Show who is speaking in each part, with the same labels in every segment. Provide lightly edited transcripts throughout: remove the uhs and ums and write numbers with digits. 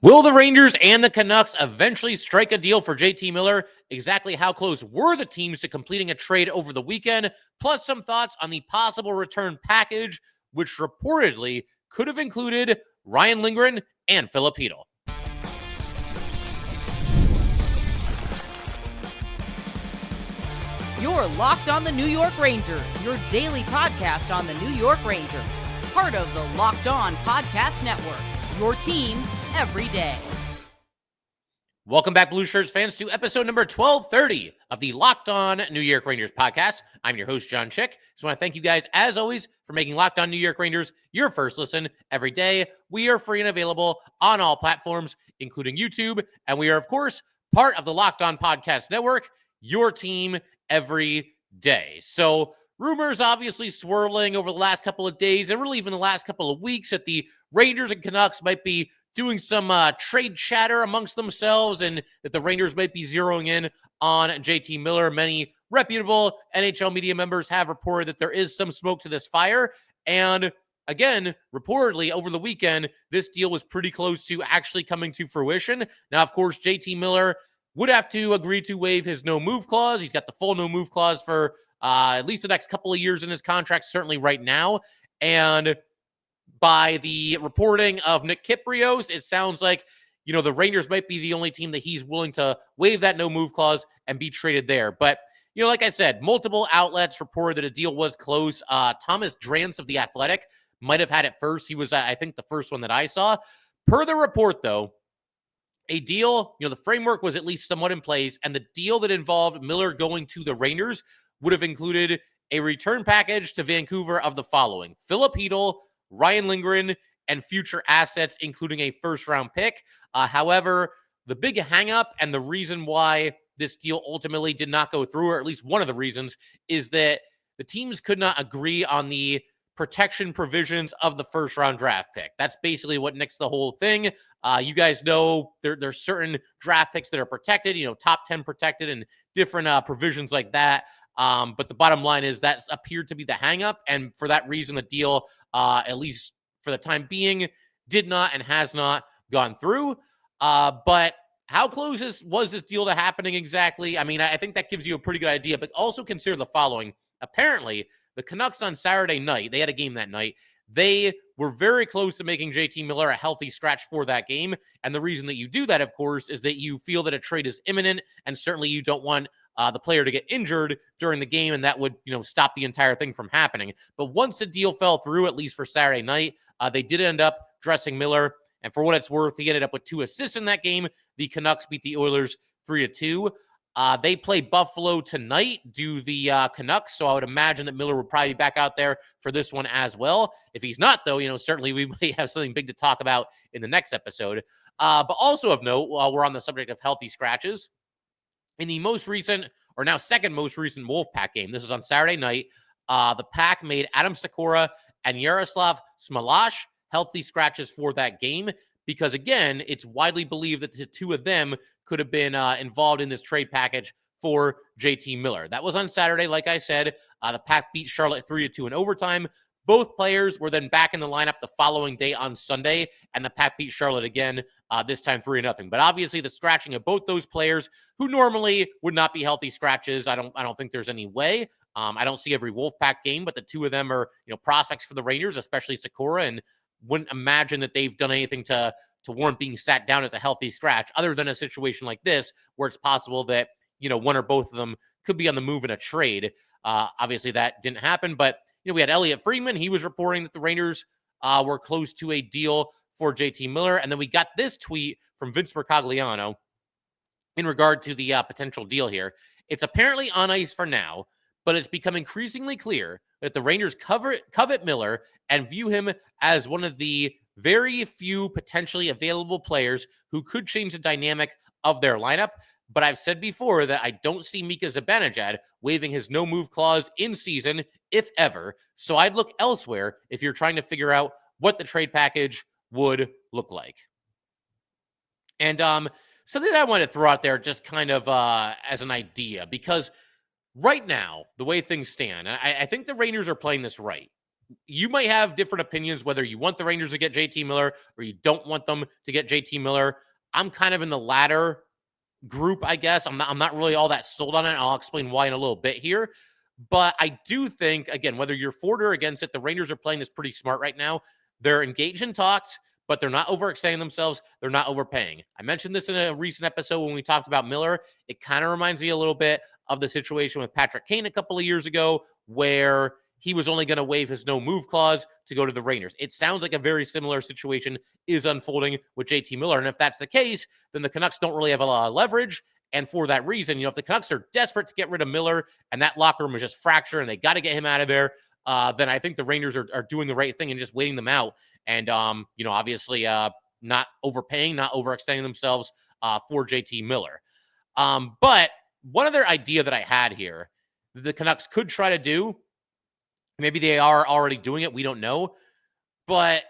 Speaker 1: Will the Rangers and the Canucks eventually strike a deal for JT Miller? Exactly how close were the teams to completing a trade over the weekend? Plus some thoughts on the possible return package, which reportedly could have included Ryan Lindgren and Filip.
Speaker 2: You're Locked on the New York Rangers, your daily podcast on the New York Rangers. Part of the Locked On Podcast Network, your team every day.
Speaker 1: Welcome back, Blueshirts fans, to episode number 1230 of the Locked On New York Rangers podcast. I'm your host, John Chick. Just want to thank you guys, as always, for making Locked On New York Rangers your first listen every day. We are free and available on all platforms, including YouTube, and we are, of course, part of the Locked On Podcast Network, your team every day. So rumors obviously swirling over the last couple of days and really even the last couple of weeks that the Rangers and Canucks might be doing some trade chatter amongst themselves and that the Rangers might be zeroing in on JT Miller. Many reputable NHL media members have reported that there is some smoke to this fire. And again, reportedly over the weekend, this deal was pretty close to actually coming to fruition. Now, of course, JT Miller would have to agree to waive his no-move clause. He's got the full no-move clause for at least the next couple of years in his contract, certainly right now. And by the reporting of Nick Kypreos, it sounds like, the Rangers might be the only team that he's willing to waive that no-move clause and be traded there. But, like I said, multiple outlets reported that a deal was close. Thomas Drance of The Athletic might have had it first. He was, I think, the first one that I saw. Per the report, though, a deal, the framework was at least somewhat in place, and the deal that involved Miller going to the Rangers would have included a return package to Vancouver of the following: Filip, Ryan Lindgren, and future assets, including a first-round pick. However, the big hang-up and the reason why this deal ultimately did not go through, or at least one of the reasons, is that the teams could not agree on the protection provisions of the first-round draft pick. That's basically what nixed the whole thing. You guys know there's certain draft picks that are protected, top 10 protected and different provisions like that. But the bottom line is that appeared to be the hang-up, and for that reason, the deal, at least for the time being, did not and has not gone through. But how close was this deal to happening exactly? I mean, I think that gives you a pretty good idea, but also consider the following. Apparently, the Canucks on Saturday night, they had a game that night, they were very close to making JT Miller a healthy scratch for that game. And the reason that you do that, of course, is that you feel that a trade is imminent, and certainly you don't want the player to get injured during the game, and that would, stop the entire thing from happening. But once the deal fell through, at least for Saturday night, they did end up dressing Miller, and for what it's worth, he ended up with 2 assists in that game. The Canucks beat the Oilers 3-2. They play Buffalo tonight, do the Canucks, so I would imagine that Miller would probably be back out there for this one as well. If he's not, though, certainly we may have something big to talk about in the next episode. But also of note, while we're on the subject of healthy scratches, in the most recent, or now second most recent Wolfpack game, this is on Saturday night, the Pack made Adam Sikora and Yaroslav Smolash healthy scratches for that game because, again, it's widely believed that the two of them could have been involved in this trade package for JT Miller. That was on Saturday, like I said. The Pack beat Charlotte 3-2 in overtime. Both players were then back in the lineup the following day on Sunday, and the Pack beat Charlotte again, this time 3-0. But obviously, the scratching of both those players, who normally would not be healthy scratches, I don't think there's any way. I don't see every Wolfpack game, but the two of them are, prospects for the Rangers, especially Sikora, and wouldn't imagine that they've done anything to warrant being sat down as a healthy scratch, other than a situation like this, where it's possible that, one or both of them could be on the move in a trade. Obviously, that didn't happen, but we had Elliot Friedman. He was reporting that the Rangers were close to a deal for JT Miller. And then we got this tweet from Vince Mercogliano in regard to the potential deal here. It's apparently on ice for now, but it's become increasingly clear that the Rangers covet Miller and view him as one of the very few potentially available players who could change the dynamic of their lineup. But I've said before that I don't see Mika Zibanejad waiving his no-move clause in season, if ever. So I'd look elsewhere if you're trying to figure out what the trade package would look like. And something that I wanted to throw out there just kind of as an idea, because right now, the way things stand, I think the Rangers are playing this right. you might have different opinions whether you want the Rangers to get JT Miller or you don't want them to get JT Miller. I'm kind of in the latter group, I guess. I'm not really all that sold on it. I'll explain why in a little bit here. But I do think, again, whether you're for or against it, the Rangers are playing this pretty smart right now. They're engaged in talks, but they're not overextending themselves. They're not overpaying. I mentioned this in a recent episode when we talked about Miller. It kind of reminds me a little bit of the situation with Patrick Kane a couple of years ago, where he was only going to waive his no-move clause to go to the Rangers. It sounds like a very similar situation is unfolding with JT Miller. And if that's the case, then the Canucks don't really have a lot of leverage. And for that reason, if the Canucks are desperate to get rid of Miller and that locker room is just fractured and they got to get him out of there, then I think the Rangers are doing the right thing and just waiting them out. And, obviously not overpaying, not overextending themselves for JT Miller. But one other idea that I had here, the Canucks could try to do, maybe they are already doing it, we don't know. But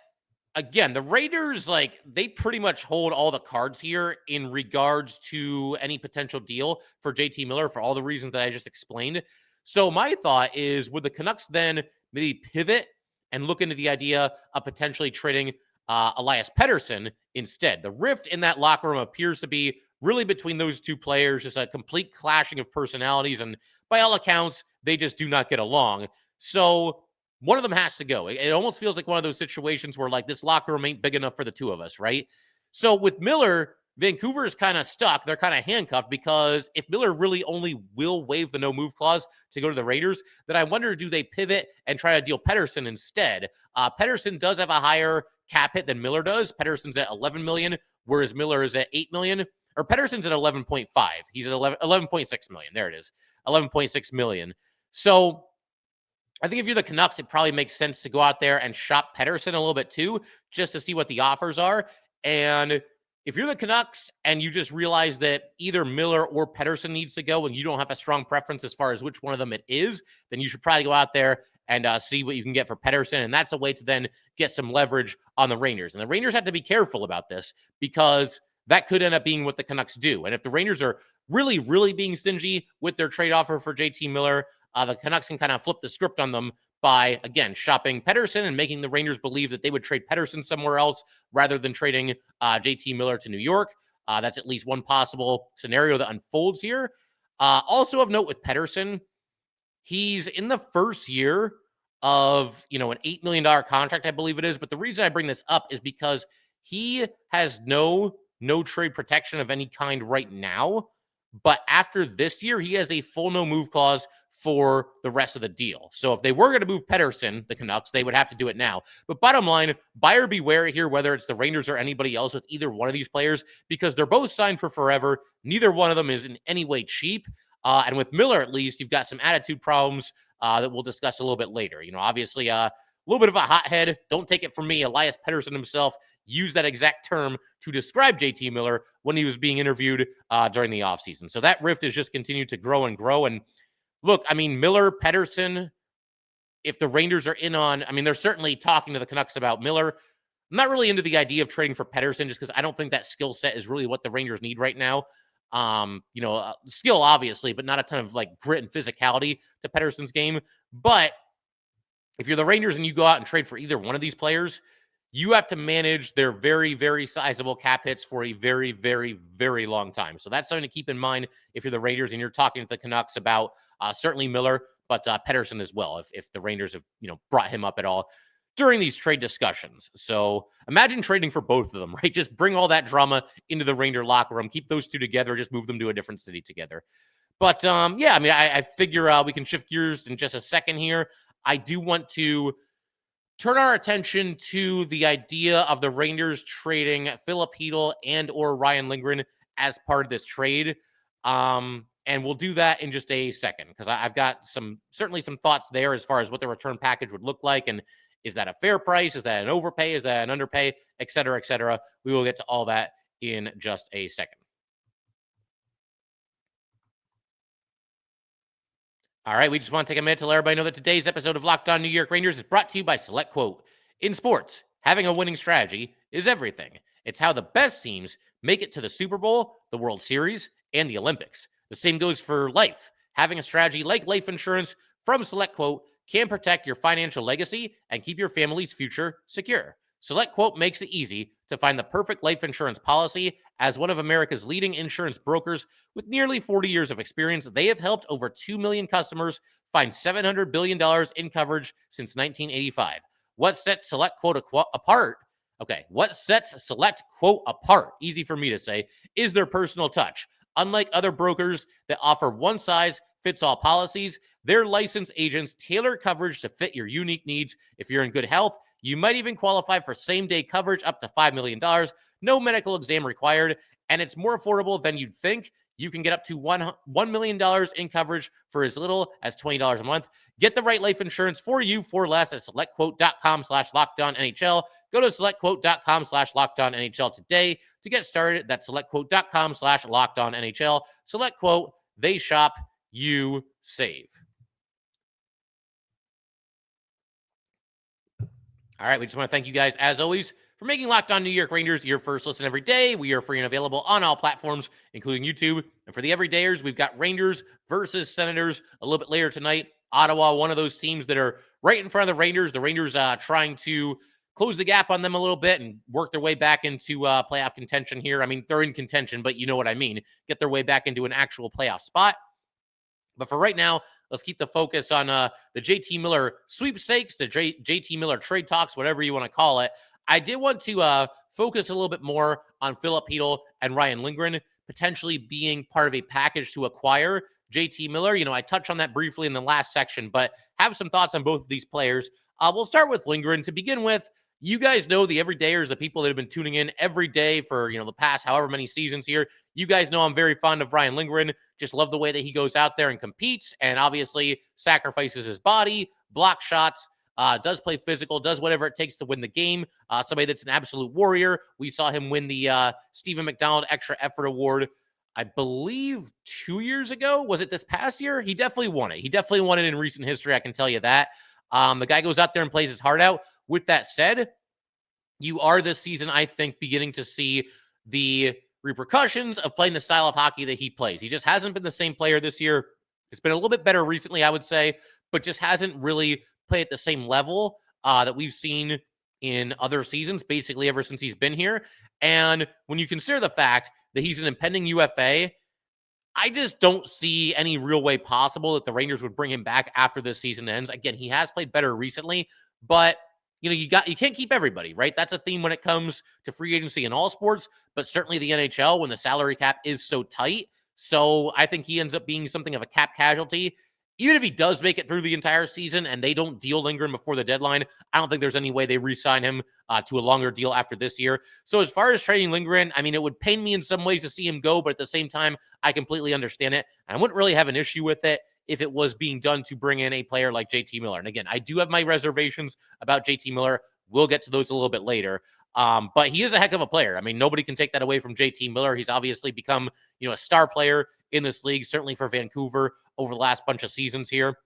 Speaker 1: again, the Raiders, they pretty much hold all the cards here in regards to any potential deal for JT Miller for all the reasons that I just explained. So my thought is, would the Canucks then maybe pivot and look into the idea of potentially trading Elias Pettersson instead? The rift in that locker room appears to be really between those two players, just a complete clashing of personalities. And by all accounts, they just do not get along. So one of them has to go. It almost feels like one of those situations where this locker room ain't big enough for the two of us, right? So with Miller, Vancouver is kind of stuck. They're kind of handcuffed because if Miller really only will waive the no-move clause to go to the Raiders, then I wonder, do they pivot and try to deal Pettersson instead? Pettersson does have a higher cap hit than Miller does. Pettersson's at $11 million, whereas Miller is at $8 million. Or Pettersson's at 11.5. He's at 11.6 million. There it is. 11.6 million. So I think if you're the Canucks, it probably makes sense to go out there and shop Pettersson a little bit too, just to see what the offers are. And if you're the Canucks and you just realize that either Miller or Pettersson needs to go and you don't have a strong preference as far as which one of them it is, then you should probably go out there and see what you can get for Pettersson. And that's a way to then get some leverage on the Rangers. And the Rangers have to be careful about this because that could end up being what the Canucks do. And if the Rangers are really, really being stingy with their trade offer for JT Miller, the Canucks can kind of flip the script on them by, again, shopping Pettersson and making the Rangers believe that they would trade Pettersson somewhere else rather than trading JT Miller to New York. That's at least one possible scenario that unfolds here. Also of note with Pettersson, he's in the first year of, an $8 million contract, I believe it is. But the reason I bring this up is because he has no trade protection of any kind right now. But after this year, he has a full no-move clause for the rest of the deal. So if they were going to move Pettersson, the Canucks, they would have to do it now. But bottom line, buyer beware here, whether it's the Rangers or anybody else with either one of these players, because they're both signed for forever. Neither one of them is in any way cheap. And with Miller, at least, you've got some attitude problems that we'll discuss a little bit later. Obviously, a little bit of a hothead. Don't take it from me. Elias Pettersson himself used that exact term to describe JT Miller when he was being interviewed during the offseason. So that rift has just continued to grow and grow. And look, Miller, Pettersson, if the Rangers are in on, they're certainly talking to the Canucks about Miller. I'm not really into the idea of trading for Pettersson just because I don't think that skill set is really what the Rangers need right now. Skill, obviously, but not a ton of grit and physicality to Pettersson's game. But if you're the Rangers and you go out and trade for either one of these players, you have to manage their very, very sizable cap hits for a very, very, very long time. So that's something to keep in mind if you're the Rangers and you're talking to the Canucks about certainly Miller, but Pettersson as well, if the Rangers have, brought him up at all during these trade discussions. So imagine trading for both of them, right? Just bring all that drama into the Ranger locker room, keep those two together, just move them to a different city together. But I figure we can shift gears in just a second here. I do want to turn our attention to the idea of the Rangers trading Filip Chytil and or Ryan Lindgren as part of this trade. And we'll do that in just a second because I've got certainly some thoughts there as far as what the return package would look like. And is that a fair price? Is that an overpay? Is that an underpay? Et cetera, et cetera. We will get to all that in just a second. All right, we just want to take a minute to let everybody know that today's episode of Locked On New York Rangers is brought to you by SelectQuote. In sports, having a winning strategy is everything. It's how the best teams make it to the Super Bowl, the World Series, and the Olympics. The same goes for life. Having a strategy like life insurance from SelectQuote can protect your financial legacy and keep your family's future secure. SelectQuote makes it easy to find the perfect life insurance policy. As one of America's leading insurance brokers with nearly 40 years of experience, they have helped over 2 million customers find $700 billion in coverage since 1985. What sets SelectQuote apart? Okay, what sets SelectQuote apart, easy for me to say, is their personal touch. Unlike other brokers that offer one-size-fits-all policies, their licensed agents tailor coverage to fit your unique needs. If you're in good health, you might even qualify for same-day coverage up to $5 million. No medical exam required, and it's more affordable than you'd think. You can get up to $1 million in coverage for as little as $20 a month. Get the right life insurance for you for less at selectquote.com/LockedOnNHL. Go to selectquote.com/LockedOnNHL today to get started. That's selectquote.com/LockedOnNHL. SelectQuote, they shop, you save. All right, we just want to thank you guys, as always, for making Locked On New York Rangers your first listen every day. We are free and available on all platforms, including YouTube. And for the everydayers, we've got Rangers versus Senators a little bit later tonight. Ottawa, one of those teams that are right in front of the Rangers. The Rangers trying to close the gap on them a little bit and work their way back into playoff contention here. I mean, they're in contention, but you know what I mean. Get their way back into an actual playoff spot. But for right now, let's keep the focus on the JT Miller sweepstakes, the JT Miller trade talks, whatever you want to call it. I did want to focus a little bit more on Filip and Ryan Lindgren potentially being part of a package to acquire JT Miller. You know, I touched on that briefly in the last section, but have some thoughts on both of these players. We'll start with Lindgren. To begin with, you guys know the everydayers, the people that have been tuning in every day for, the past however many seasons here. You guys know I'm very fond of Ryan Lindgren. Just love the way that he goes out there and competes and obviously sacrifices his body, blocks shots, does play physical, does whatever it takes to win the game. Somebody that's an absolute warrior. We saw him win the Stephen McDonald Extra Effort Award, I believe 2 years ago. Was it this past year? He definitely won it. He definitely won it in recent history, I can tell you that. The guy goes out there and plays his heart out. With that said, you are this season, I think, beginning to see the repercussions of playing the style of hockey that he plays. He just hasn't been the same player this year. It's been a little bit better recently, I would say, but just hasn't really played at the same level that we've seen in other seasons, basically ever since he's been here. And when you consider the fact that he's an impending UFA, I just don't see any real way possible that the Rangers would bring him back after this season ends. Again, he has played better recently, but you can't keep everybody, right? That's a theme when it comes to free agency in all sports, but certainly the NHL when the salary cap is so tight. So I think he ends up being something of a cap casualty. Even if he does make it through the entire season and they don't deal Lindgren before the deadline, I don't think there's any way they re-sign him to a longer deal after this year. So as far as trading Lindgren, I mean, it would pain me in some ways to see him go, but at the same time, I completely understand it. And I wouldn't really have an issue with it if it was being done to bring in a player like JT Miller. And again, I do have my reservations about JT Miller. We'll get to those a little bit later. But he is a heck of a player. I mean, nobody can take that away from JT Miller. He's obviously become, a star player in this league, certainly for Vancouver over the last bunch of seasons here.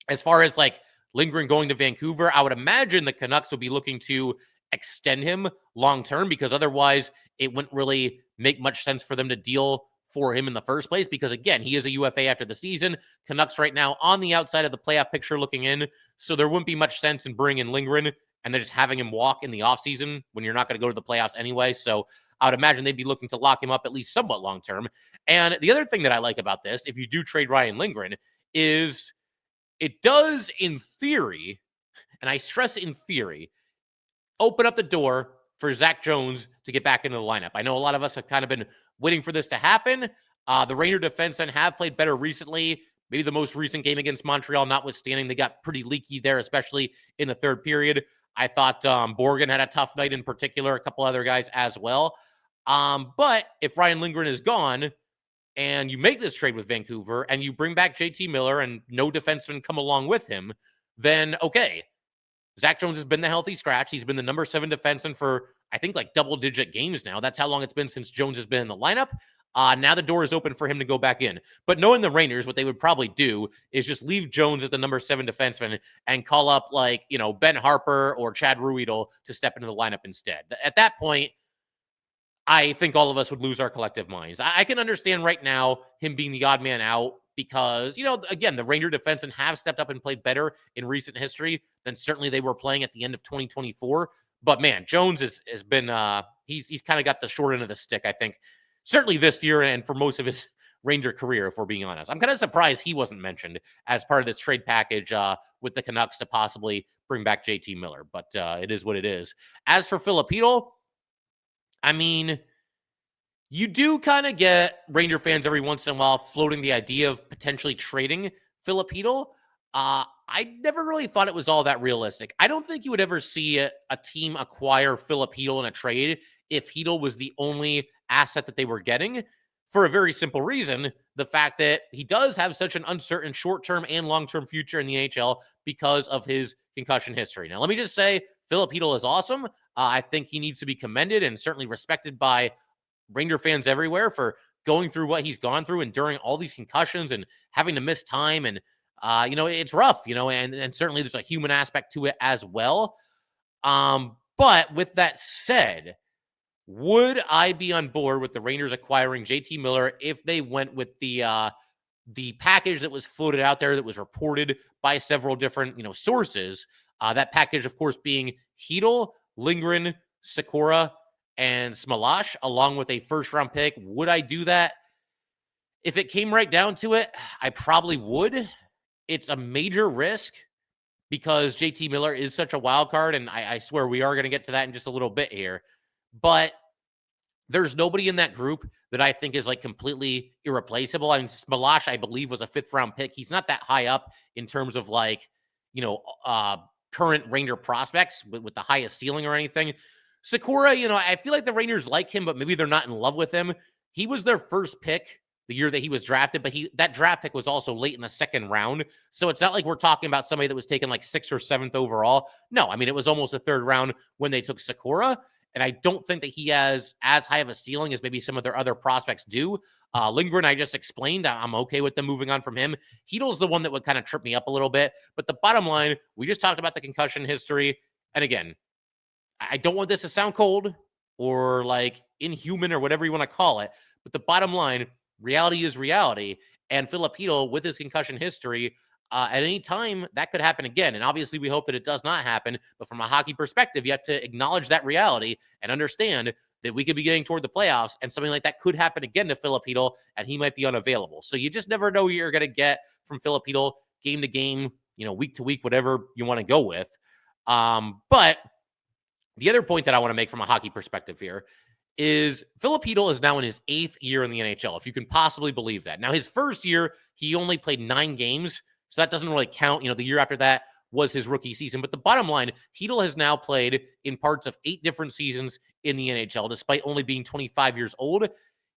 Speaker 1: As far as like Lindgren going to Vancouver, I would imagine the Canucks would be looking to extend him long-term because otherwise it wouldn't really make much sense for them to deal for him in the first place because, again, he is a UFA after the season. Canucks right now on the outside of the playoff picture looking in, so there wouldn't be much sense in bringing in Lindgren and then just having him walk in the offseason when you're not going to go to the playoffs anyway. So I would imagine they'd be looking to lock him up at least somewhat long-term. And the other thing that I like about this, if you do trade Ryan Lindgren, is it does, in theory, and I stress in theory, open up the door for Zach Jones to get back into the lineup. I know a lot of us have kind of been waiting for this to happen. The Ranger defensemen have played better recently. Maybe the most recent game against Montreal notwithstanding, they got pretty leaky there, especially in the third period. I thought Borgen had a tough night in particular, a couple other guys as well. But if Ryan Lindgren is gone and you make this trade with Vancouver and you bring back JT Miller and no defensemen come along with him, then okay. Zach Jones has been the healthy scratch. He's been the number 7 defenseman for, I think, like double-digit games now. That's how long it's been since Jones has been in the lineup. Now the door is open for him to go back in. But knowing the Rangers, what they would probably do is just leave Jones at the number 7 defenseman and call up, like, Ben Harper or Chad Ruedel to step into the lineup instead. At that point, I think all of us would lose our collective minds. I can understand right now him being the odd man out because, again, the Ranger defensemen have stepped up and played better in recent history than certainly they were playing at the end of 2024. But man, Jones has been he's kind of got the short end of the stick, I think, certainly this year and for most of his Ranger career, if we're being honest. I'm kind of surprised he wasn't mentioned as part of this trade package with the Canucks to possibly bring back JT Miller, but it is what it is. As for Filip, I mean, you do kind of get Ranger fans every once in a while floating the idea of potentially trading Filip. I never really thought it was all that realistic. I don't think you would ever see a team acquire Filip in a trade if Chytil was the only asset that they were getting, for a very simple reason: the fact that he does have such an uncertain short-term and long-term future in the NHL because of his concussion history. Now, let me just say, Filip is awesome. I think he needs to be commended and certainly respected by Ranger fans everywhere for going through what he's gone through, enduring all these concussions and having to miss time. And, it's rough, and certainly there's a human aspect to it as well. But with that said, would I be on board with the Rangers acquiring JT Miller if they went with the package that was floated out there that was reported by several different, sources? That package, of course, being Chytil, Lindgren, Sikora, and Smalash, along with a first-round pick. Would I do that? If it came right down to it, I probably would. It's a major risk because JT Miller is such a wild card, and I swear we are going to get to that in just a little bit here. But there's nobody in that group that I think is completely irreplaceable. I mean, Smalash, I believe, was a 5th-round pick. He's not that high up in terms of current Ranger prospects with the highest ceiling or anything. Sikora, I feel like the Rangers like him, but maybe they're not in love with him. He was their first pick the year that he was drafted, but that draft pick was also late in the 2nd round. So it's not like we're talking about somebody that was taken 6th or 7th overall. No, I mean, it was almost the 3rd round when they took Sikora. And I don't think that he has as high of a ceiling as maybe some of their other prospects do. Lindgren, I just explained. I'm okay with them moving on from him. Chytil's the one that would kind of trip me up a little bit. But the bottom line, we just talked about the concussion history. And again, I don't want this to sound cold or inhuman or whatever you want to call it. But the bottom line, reality is reality. And Filip, with his concussion history, at any time, that could happen again. And obviously, we hope that it does not happen. But from a hockey perspective, you have to acknowledge that reality and understand that we could be getting toward the playoffs, and something like that could happen again to Filip, and he might be unavailable. So you just never know what you're going to get from Filip, game to game, week to week, whatever you want to go with. But the other point that I want to make from a hockey perspective here is Filip is now in his 8th year in the NHL, if you can possibly believe that. Now, his first year, he only played 9 games. So that doesn't really count. The year after that was his rookie season. But the bottom line, Chytil has now played in parts of 8 different seasons in the NHL, despite only being 25 years old.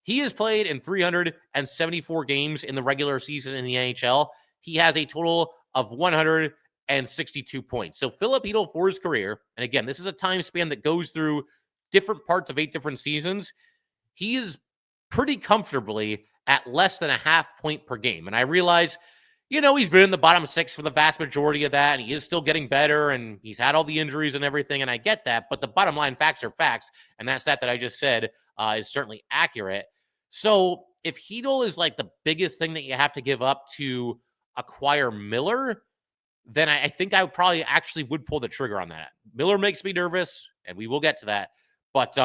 Speaker 1: He has played in 374 games in the regular season in the NHL. He has a total of 162 points. So Filip for his career, and again, this is a time span that goes through different parts of 8 different seasons. He is pretty comfortably at less than a half point per game. And I realize, he's been in the bottom 6 for the vast majority of that, and he is still getting better, and he's had all the injuries and everything, and I get that. But the bottom line facts are facts, and that stat that I just said is certainly accurate. So if Chytil is the biggest thing that you have to give up to acquire Miller, then I think I probably actually would pull the trigger on that. Miller makes me nervous, and we will get to that. But,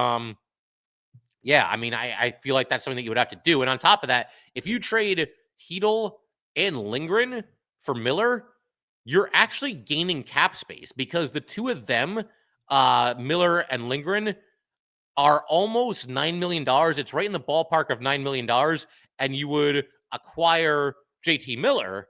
Speaker 1: yeah, I mean, I feel like that's something that you would have to do. And on top of that, if you trade Chytil and Lindgren for Miller, you're actually gaining cap space because the two of them, Miller and Lindgren, are almost $9 million. It's right in the ballpark of $9 million. And you would acquire JT Miller,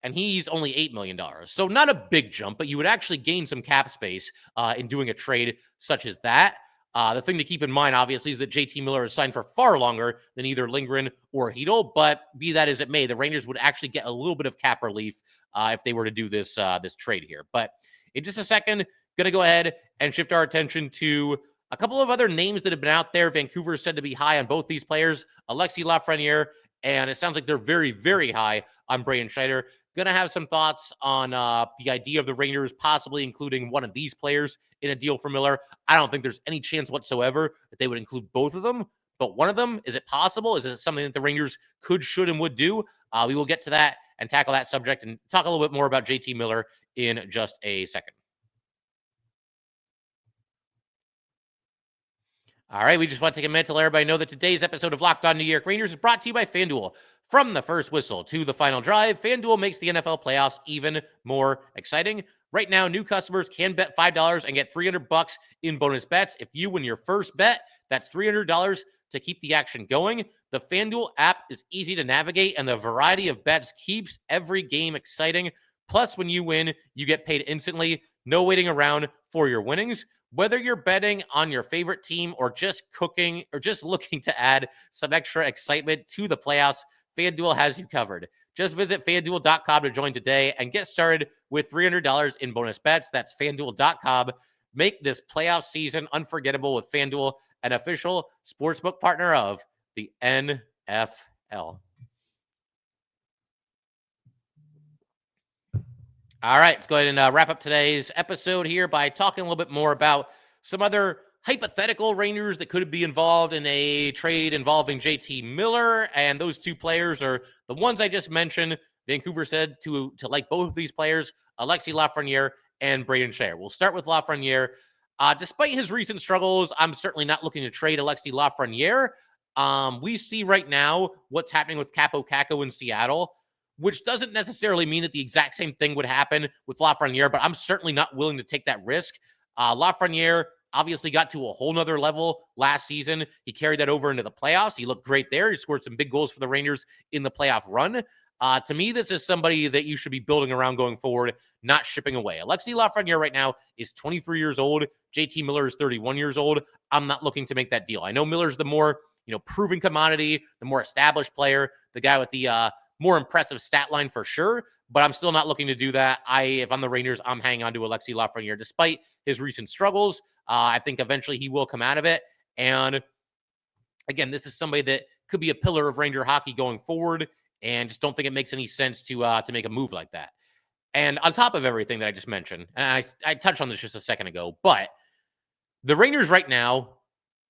Speaker 1: and he's only $8 million. So not a big jump, but you would actually gain some cap space in doing a trade such as that. The thing to keep in mind, obviously, is that JT Miller is signed for far longer than either Lindgren or Chytil, but be that as it may, the Rangers would actually get a little bit of cap relief if they were to do this trade here. But in just a second, going to go ahead and shift our attention to a couple of other names that have been out there. Vancouver is said to be high on both these players, Alexis Lafreniere, and it sounds like they're very, very high on Braden Schneider. Going to have some thoughts on the idea of the Rangers possibly including one of these players in a deal for Miller. I don't think there's any chance whatsoever that they would include both of them, but one of them, is it possible? Is it something that the Rangers could, should, and would do? We will get to that and tackle that subject and talk a little bit more about JT Miller in just a second. All right, we just want to take a minute to let everybody know that today's episode of Locked On New York Rangers is brought to you by FanDuel. From the first whistle to the final drive, FanDuel makes the NFL playoffs even more exciting. Right now, new customers can bet $5 and get $300 in bonus bets. If you win your first bet, that's $300 to keep the action going. The FanDuel app is easy to navigate, and the variety of bets keeps every game exciting. Plus, when you win, you get paid instantly. No waiting around for your winnings. Whether you're betting on your favorite team or just cooking or just looking to add some extra excitement to the playoffs, FanDuel has you covered. Just visit FanDuel.com to join today and get started with $300 in bonus bets. That's FanDuel.com. Make this playoff season unforgettable with FanDuel, an official sportsbook partner of the NFL. All right, let's go ahead and wrap up today's episode here by talking a little bit more about some other hypothetical Rangers that could be involved in a trade involving JT Miller. And those two players are the ones I just mentioned. Vancouver said to like both of these players, Alexis Lafreniere and Braden Schneider. We'll start with Lafreniere. Despite his recent struggles, I'm certainly not looking to trade Alexis Lafreniere. We see right now what's happening with Capo Caco in Seattle, which doesn't necessarily mean that the exact same thing would happen with Lafreniere, but I'm certainly not willing to take that risk. Lafreniere obviously got to a whole nother level last season. He carried that over into the playoffs. He looked great there. He scored some big goals for the Rangers in the playoff run. To me, this is somebody that you should be building around going forward, not shipping away. Alexis Lafreniere right now is 23 years old. JT Miller is 31 years old. I'm not looking to make that deal. I know Miller's the more, proven commodity, the more established player, the guy with the more impressive stat line for sure, but I'm still not looking to do that. If I'm the Rangers, I'm hanging on to Alexis Lafreniere despite his recent struggles. I think eventually he will come out of it. And again, this is somebody that could be a pillar of Ranger hockey going forward, and just don't think it makes any sense to make a move like that. And on top of everything that I just mentioned, and I touched on this just a second ago, but the Rangers right now,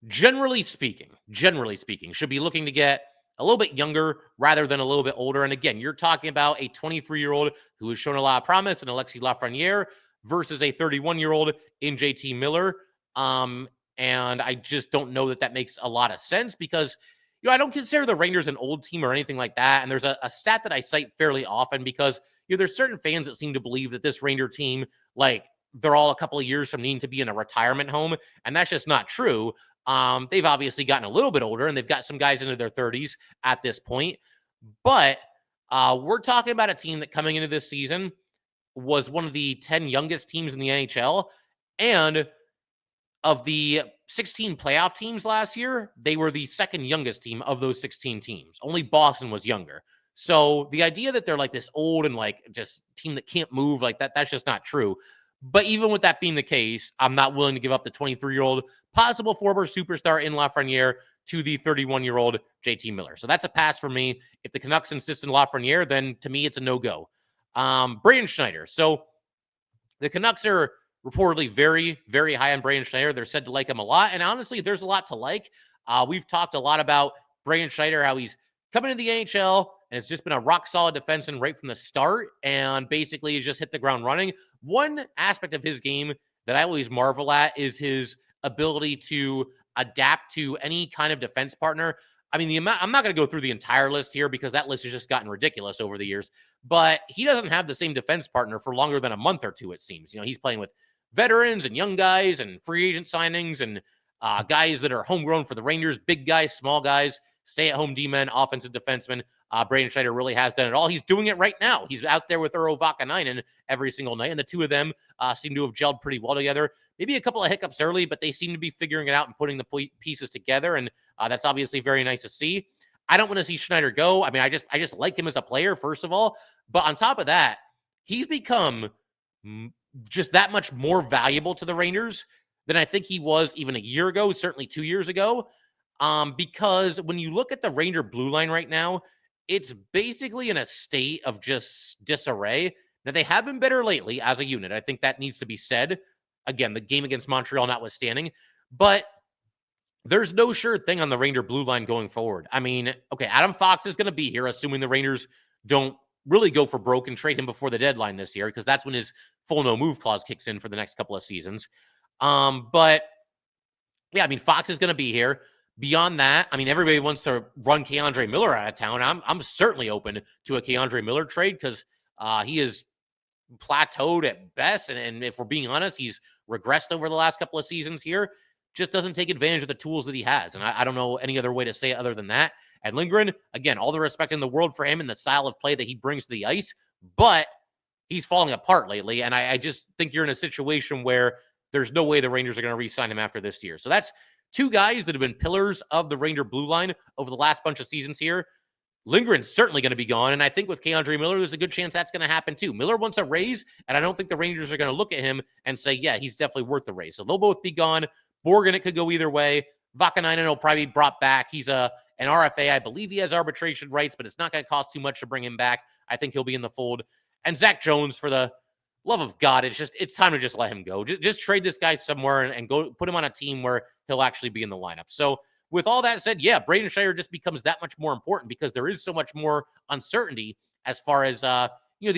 Speaker 1: generally speaking, should be looking to get a little bit younger rather than a little bit older. And again, you're talking about a 23-year-old who has shown a lot of promise in Alexis Lafreniere versus a 31-year-old in JT Miller. And I just don't know that makes a lot of sense because, I don't consider the Rangers an old team or anything like that. And there's a stat that I cite fairly often because, there's certain fans that seem to believe that this Ranger team, they're all a couple of years from needing to be in a retirement home. And that's just not true. They've obviously gotten a little bit older and they've got some guys into their 30s at this point. But we're talking about a team that coming into this season was one of the 10 youngest teams in the NHL. And of the 16 playoff teams last year, they were the second youngest team of those 16 teams. Only Boston was younger. So the idea that they're this old and just team that can't move that's just not true. But even with that being the case, I'm not willing to give up the 23-year-old possible former superstar in Lafreniere to the 31-year-old JT Miller. So that's a pass for me. If the Canucks insist on Lafreniere, then to me, it's a no-go. Braden Schneider. So the Canucks are reportedly very, very high on Braden Schneider. They're said to like him a lot. And honestly, there's a lot to like. We've talked a lot about Braden Schneider, how he's coming to the NHL and it's just been a rock-solid defenseman right from the start and basically just hit the ground running. One aspect of his game that I always marvel at is his ability to adapt to any kind of defense partner. I mean, I'm not going to go through the entire list here because that list has just gotten ridiculous over the years, but he doesn't have the same defense partner for longer than a month or two, it seems. He's playing with veterans and young guys and free agent signings and guys that are homegrown for the Rangers, big guys, small guys, stay-at-home D-men, offensive defensemen. Braden Schneider really has done it all. He's doing it right now. He's out there with Urho Vakanainen every single night, and the two of them seem to have gelled pretty well together. Maybe a couple of hiccups early, but they seem to be figuring it out and putting the pieces together, and that's obviously very nice to see. I don't want to see Schneider go. I mean, I just like him as a player, first of all. But on top of that, he's become just that much more valuable to the Rangers than I think he was even a year ago, certainly 2 years ago. Because when you look at the Ranger blue line right now, it's basically in a state of just disarray. Now, they have been better lately as a unit. I think that needs to be said. Again, the game against Montreal notwithstanding. But there's no sure thing on the Ranger blue line going forward. I mean, okay, Adam Fox is going to be here, assuming the Rangers don't really go for broke and trade him before the deadline this year, because that's when his full no move clause kicks in for the next couple of seasons. But yeah, I mean, Fox is going to be here. Beyond that, I mean, everybody wants to run K'Andre Miller out of town. I'm certainly open to a K'Andre Miller trade because he is plateaued at best. And if we're being honest, he's regressed over the last couple of seasons here. Just doesn't take advantage of the tools that he has. And I don't know any other way to say it other than that. And Lindgren, again, all the respect in the world for him and the style of play that he brings to the ice, but he's falling apart lately. And I just think you're in a situation where there's no way the Rangers are going to re-sign him after this year. So that's two guys that have been pillars of the Ranger blue line over the last bunch of seasons here. Lindgren's certainly going to be gone, and I think with K'Andre Miller, there's a good chance that's going to happen too. Miller wants a raise, and I don't think the Rangers are going to look at him and say, yeah, he's definitely worth the raise. So they'll both be gone. Borgen, it could go either way. Vakanainen will probably be brought back. He's an RFA. I believe he has arbitration rights, but it's not going to cost too much to bring him back. I think he'll be in the fold. And Zach Jones, for the love of God, it's time to just let him go. Just trade this guy somewhere and go put him on a team where he'll actually be in the lineup. So with all that said, yeah, Braden Schneider just becomes that much more important because there is so much more uncertainty as far as the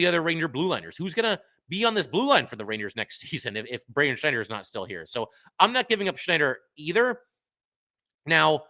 Speaker 1: other Ranger blue liners. Who's going to be on this blue line for the Rangers next season if Braden Schneider is not still here? So I'm not giving up Schneider either. Now,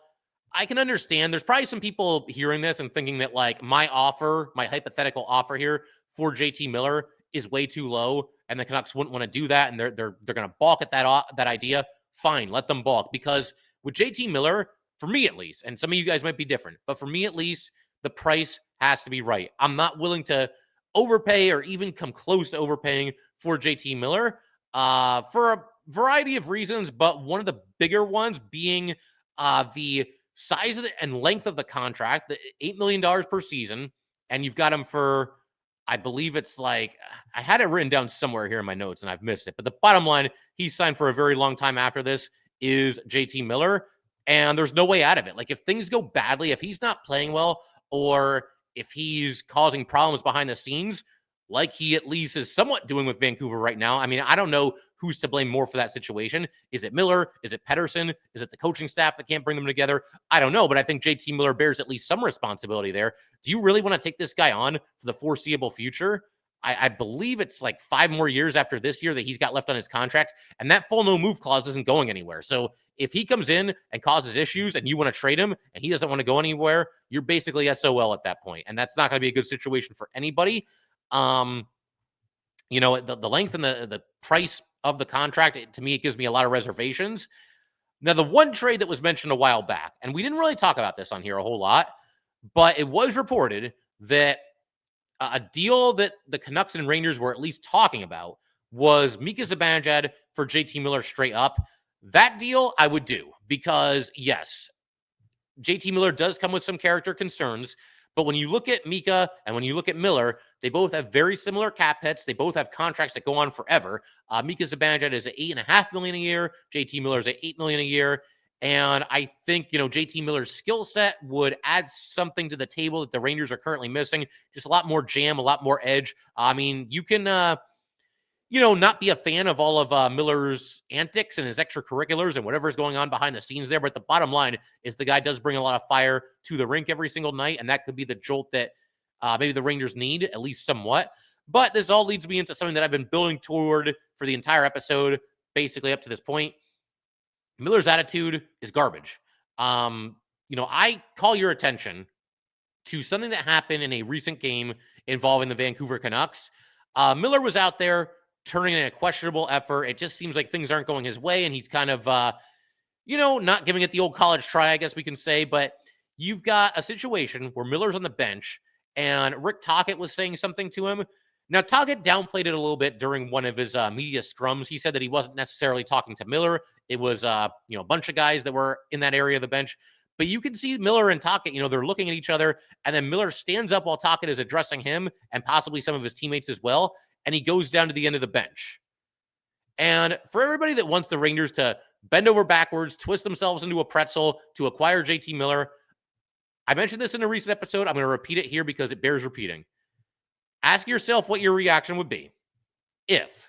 Speaker 1: I can understand there's probably some people hearing this and thinking that like my hypothetical offer here for JT Miller is way too low and the Canucks wouldn't want to do that and they're going to balk at that idea. Fine, let them balk, because with JT Miller, for me at least, and some of you guys might be different, but for me at least, the price has to be right. I'm not willing to overpay or even come close to overpaying for JT Miller for a variety of reasons, but one of the bigger ones being the size of and length of the contract, the $8 million per season, and you've got him for, I believe it's like, I had it written down somewhere here in my notes and I've missed it, but the bottom line, he's signed for a very long time after this, is JT Miller, and there's no way out of it. Like if things go badly, if he's not playing well, or if he's causing problems behind the scenes, like he at least is somewhat doing with Vancouver right now. I mean, I don't know who's to blame more for that situation. Is it Miller? Is it Pettersson? Is it the coaching staff that can't bring them together? I don't know, but I think JT Miller bears at least some responsibility there. Do you really want to take this guy on for the foreseeable future? I believe it's like 5 more years after this year that he's got left on his contract, and that full no move clause isn't going anywhere. So if he comes in and causes issues and you want to trade him and he doesn't want to go anywhere, you're basically SOL at that point. And that's not going to be a good situation for anybody. The length and the price of the contract, to me, it gives me a lot of reservations. Now, the one trade that was mentioned a while back, and we didn't really talk about this on here a whole lot, but it was reported that a deal that the Canucks and Rangers were at least talking about was Mika Zibanejad for JT Miller straight up. That deal I would do because, yes, JT Miller does come with some character concerns, but when you look at Mika and when you look at Miller, they both have very similar cap hits. They both have contracts that go on forever. Mika Zibanejad is at $8.5 million a year. JT Miller is at $8 million a year. And I think, JT Miller's skill set would add something to the table that the Rangers are currently missing. Just a lot more jam, a lot more edge. I mean, you can, not be a fan of all of Miller's antics and his extracurriculars and whatever's going on behind the scenes there. But the bottom line is the guy does bring a lot of fire to the rink every single night. And that could be the jolt that maybe the Rangers need, at least somewhat. But this all leads me into something that I've been building toward for the entire episode, basically up to this point. Miller's attitude is garbage. I call your attention to something that happened in a recent game involving the Vancouver Canucks. Miller was out there turning in a questionable effort. It just seems like things aren't going his way, and he's kind of, not giving it the old college try, I guess we can say. But you've got a situation where Miller's on the bench, and Rick Tocchet was saying something to him. Now, Tocchet downplayed it a little bit during one of his media scrums. He said that he wasn't necessarily talking to Miller. It was, a bunch of guys that were in that area of the bench. But you can see Miller and Tocchet, they're looking at each other, and then Miller stands up while Tocchet is addressing him and possibly some of his teammates as well, and he goes down to the end of the bench. And for everybody that wants the Rangers to bend over backwards, twist themselves into a pretzel to acquire JT Miller, I mentioned this in a recent episode. I'm going to repeat it here because it bears repeating. Ask yourself what your reaction would be if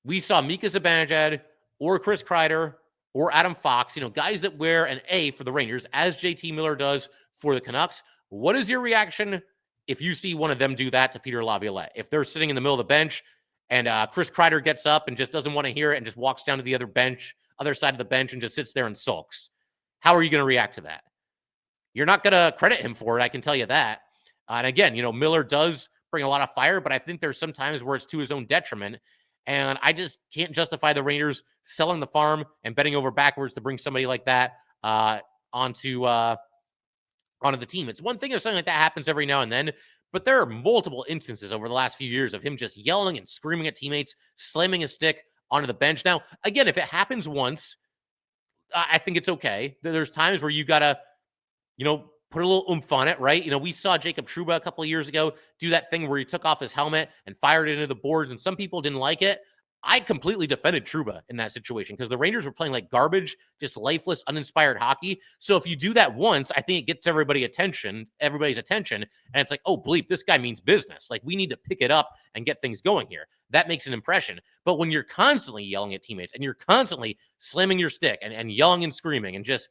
Speaker 1: we saw Mika Zibanejad or Chris Kreider or Adam Fox, guys that wear an A for the Rangers, as JT Miller does for the Canucks. What is your reaction if you see one of them do that to Peter Laviolette? If they're sitting in the middle of the bench and Chris Kreider gets up and just doesn't want to hear it and just walks down to the other side of the bench and just sits there and sulks, how are you going to react to that? You're not going to credit him for it, I can tell you that. And again, Miller does bring a lot of fire, but I think there's some times where it's to his own detriment. And I just can't justify the Rangers selling the farm and bending over backwards to bring somebody like that onto the team. It's one thing if something like that happens every now and then, but there are multiple instances over the last few years of him just yelling and screaming at teammates, slamming his stick onto the bench. Now, again, if it happens once, I think it's okay. There's times where you got to, put a little oomph on it, right? We saw Jacob Trouba a couple of years ago do that thing where he took off his helmet and fired it into the boards, and some people didn't like it. I completely defended Trouba in that situation because the Rangers were playing like garbage, just lifeless, uninspired hockey. So if you do that once, I think it gets everybody's attention, and it's like, oh, bleep, this guy means business. Like, we need to pick it up and get things going here. That makes an impression. But when you're constantly yelling at teammates and you're constantly slamming your stick and yelling and screaming and just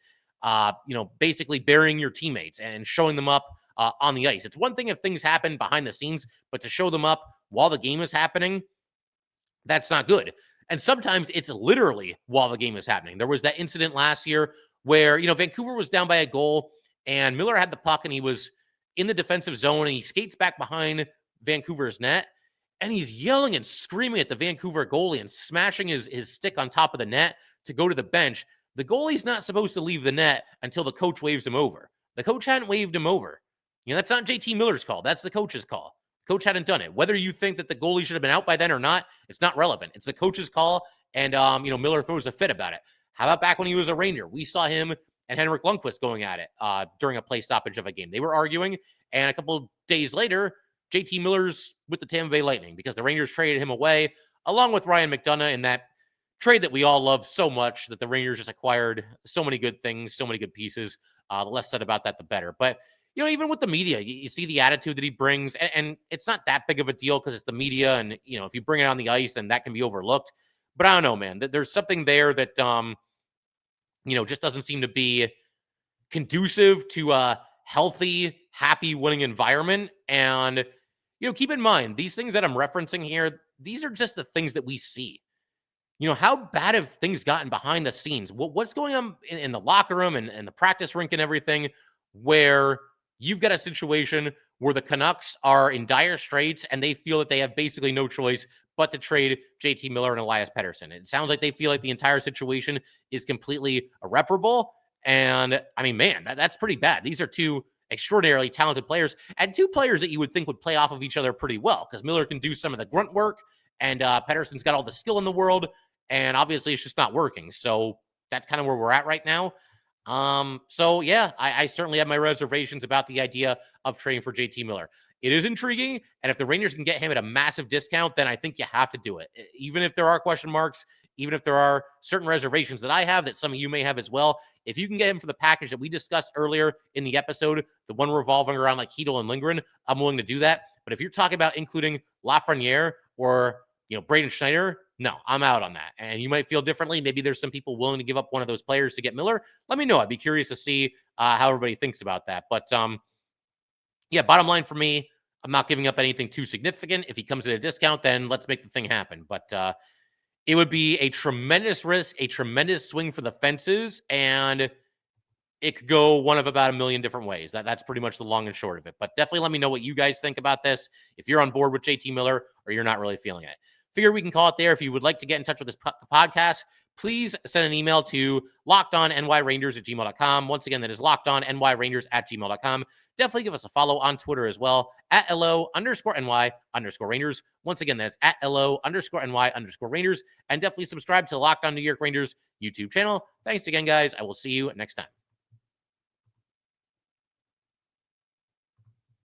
Speaker 1: basically burying your teammates and showing them up on the ice. It's one thing if things happen behind the scenes, but to show them up while the game is happening, that's not good. And sometimes it's literally while the game is happening. There was that incident last year where, Vancouver was down by a goal and Miller had the puck and he was in the defensive zone and he skates back behind Vancouver's net and he's yelling and screaming at the Vancouver goalie and smashing his stick on top of the net to go to the bench. The goalie's not supposed to leave the net until the coach waves him over. The coach hadn't waved him over. That's not JT Miller's call. That's the coach's call. Coach hadn't done it. Whether you think that the goalie should have been out by then or not, it's not relevant. It's the coach's call, and Miller throws a fit about it. How about back when he was a Ranger? We saw him and Henrik Lundqvist going at it during a play stoppage of a game. They were arguing, and a couple days later, JT Miller's with the Tampa Bay Lightning because the Rangers traded him away, along with Ryan McDonagh in that trade that we all love so much that the Rangers just acquired so many good things, so many good pieces. The less said about that, the better. But, even with the media, you see the attitude that he brings, and it's not that big of a deal because it's the media. And, if you bring it on the ice, then that can be overlooked. But I don't know, man, there's something there that, just doesn't seem to be conducive to a healthy, happy, winning environment. And, keep in mind, these things that I'm referencing here, these are just the things that we see. How bad have things gotten behind the scenes? What's going on in the locker room and the practice rink and everything where you've got a situation where the Canucks are in dire straits and they feel that they have basically no choice but to trade JT Miller and Elias Pettersson. It sounds like they feel like the entire situation is completely irreparable. And, I mean, man, that's pretty bad. These are two extraordinarily talented players and two players that you would think would play off of each other pretty well because Miller can do some of the grunt work and Pettersson's got all the skill in the world. And obviously it's just not working. So that's kind of where we're at right now. So yeah, I certainly have my reservations about the idea of trading for JT Miller. It is intriguing. And if the Rangers can get him at a massive discount, then I think you have to do it. Even if there are question marks, even if there are certain reservations that I have that some of you may have as well, if you can get him for the package that we discussed earlier in the episode, the one revolving around like Chytil and Lindgren, I'm willing to do that. But if you're talking about including Lafreniere or, Braden Schneider, no, I'm out on that. And you might feel differently. Maybe there's some people willing to give up one of those players to get Miller. Let me know. I'd be curious to see how everybody thinks about that. But yeah, bottom line for me, I'm not giving up anything too significant. If he comes at a discount, then let's make the thing happen. But it would be a tremendous risk, a tremendous swing for the fences, and it could go one of about a million different ways. That's pretty much the long and short of it. But definitely let me know what you guys think about this. If you're on board with JT Miller or you're not really feeling it. Figure we can call it there. If you would like to get in touch with this podcast, please send an email to lockedonnyrangers@gmail.com. Once again, that is lockedonnyrangers@gmail.com. Definitely give us a follow on Twitter as well at @LO_NY_Rangers. Once again, that's at @LO_NY_Rangers. And definitely subscribe to Locked On New York Rangers YouTube channel. Thanks again, guys. I will see you next time.